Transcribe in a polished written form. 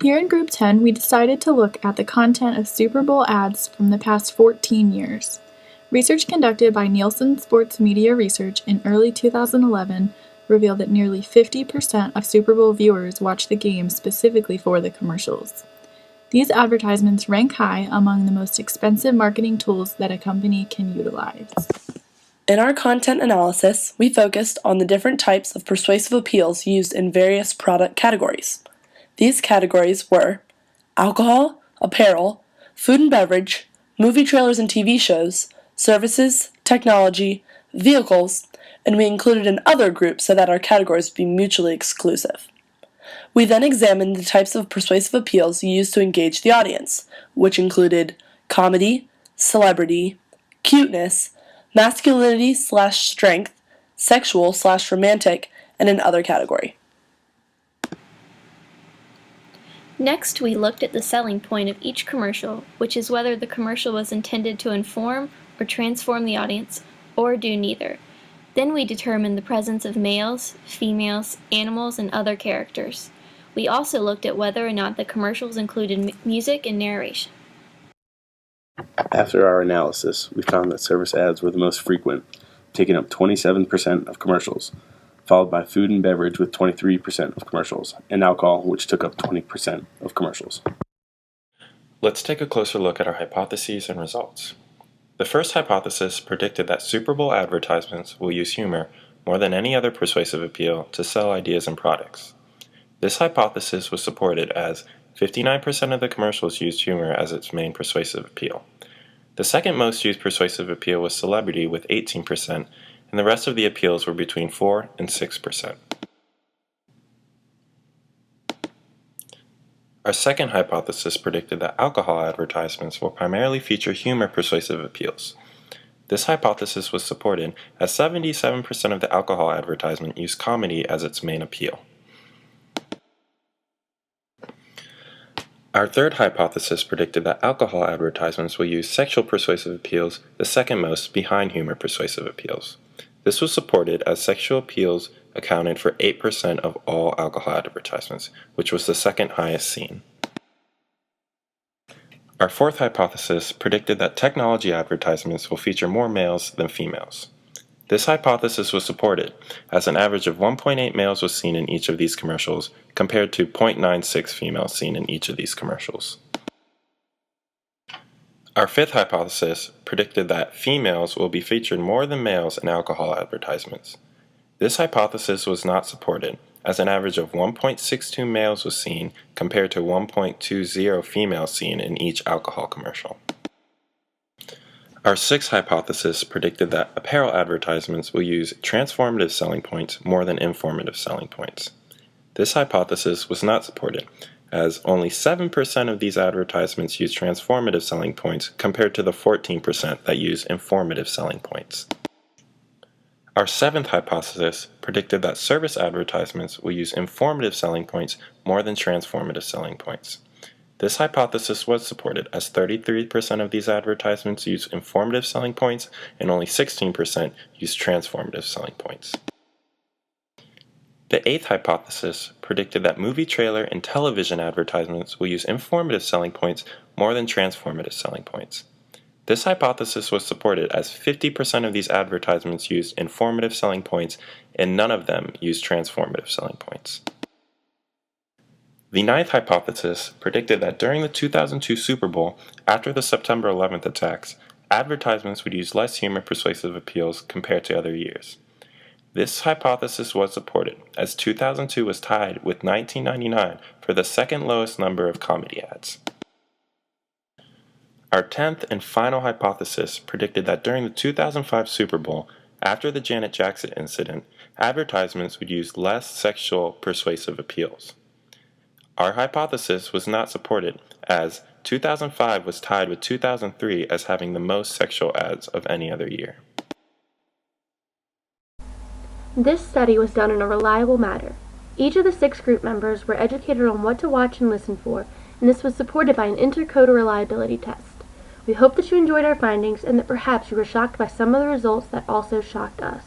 Here in Group 10, we decided to look at the content of Super Bowl ads from the past 14 years. Research conducted by Nielsen Sports Media Research in early 2011 revealed that nearly 50% of Super Bowl viewers watch the game specifically for the commercials. These advertisements rank high among the most expensive marketing tools that a company can utilize. In our content analysis, we focused on the different types of persuasive appeals used in various product categories. These categories were alcohol, apparel, food and beverage, movie trailers and TV shows, services, technology, vehicles, and we included an other group so that our categories would be mutually exclusive. We then examined the types of persuasive appeals used to engage the audience, which included comedy, celebrity, cuteness, masculinity/strength, sexual/romantic, and an other category. Next, we looked at the selling point of each commercial, which is whether the commercial was intended to inform or transform the audience, or do neither. Then we determined the presence of males, females, animals, and other characters. We also looked at whether or not the commercials included music and narration. After our analysis, we found that service ads were the most frequent, taking up 27% of commercials, followed by food and beverage with 23% of commercials, and alcohol, which took up 20% of commercials. Let's take a closer look at our hypotheses and results. The first hypothesis predicted that Super Bowl advertisements will use humor more than any other persuasive appeal to sell ideas and products. This hypothesis was supported as 59% of the commercials used humor as its main persuasive appeal. The second most used persuasive appeal was celebrity with 18%, and the rest of the appeals were between 4 and 6%. Our second hypothesis predicted that alcohol advertisements will primarily feature humor persuasive appeals. This hypothesis was supported as 77% of the alcohol advertisement used comedy as its main appeal. Our third hypothesis predicted that alcohol advertisements will use sexual persuasive appeals, the second most behind humor persuasive appeals. This was supported as sexual appeals accounted for 8% of all alcohol advertisements, which was the second highest seen. Our fourth hypothesis predicted that technology advertisements will feature more males than females. This hypothesis was supported, as an average of 1.8 males was seen in each of these commercials, compared to 0.96 females seen in each of these commercials. Our fifth hypothesis predicted that females will be featured more than males in alcohol advertisements. This hypothesis was not supported, as an average of 1.62 males was seen, compared to 1.20 females seen in each alcohol commercial. Our sixth hypothesis predicted that apparel advertisements will use transformative selling points more than informative selling points. This hypothesis was not supported, as only 7% of these advertisements use transformative selling points compared to the 14% that use informative selling points. Our seventh hypothesis predicted that service advertisements will use informative selling points more than transformative selling points. This hypothesis was supported, as 33% of these advertisements use informative selling points and only 16% use transformative selling points. The eighth hypothesis predicted that movie trailer and television advertisements will use informative selling points more than transformative selling points. This hypothesis was supported, as 50% of these advertisements used informative selling points and none of them used transformative selling points. The ninth hypothesis predicted that during the 2002 Super Bowl, after the September 11th attacks, advertisements would use less humor persuasive appeals compared to other years. This hypothesis was supported, as 2002 was tied with 1999 for the second lowest number of comedy ads. Our 10th and final hypothesis predicted that during the 2005 Super Bowl, after the Janet Jackson incident, advertisements would use less sexual persuasive appeals. Our hypothesis was not supported, as 2005 was tied with 2003 as having the most sexual ads of any other year. This study was done in a reliable manner. Each of the 6 group members were educated on what to watch and listen for, and this was supported by an intercoder reliability test. We hope that you enjoyed our findings and that perhaps you were shocked by some of the results that also shocked us.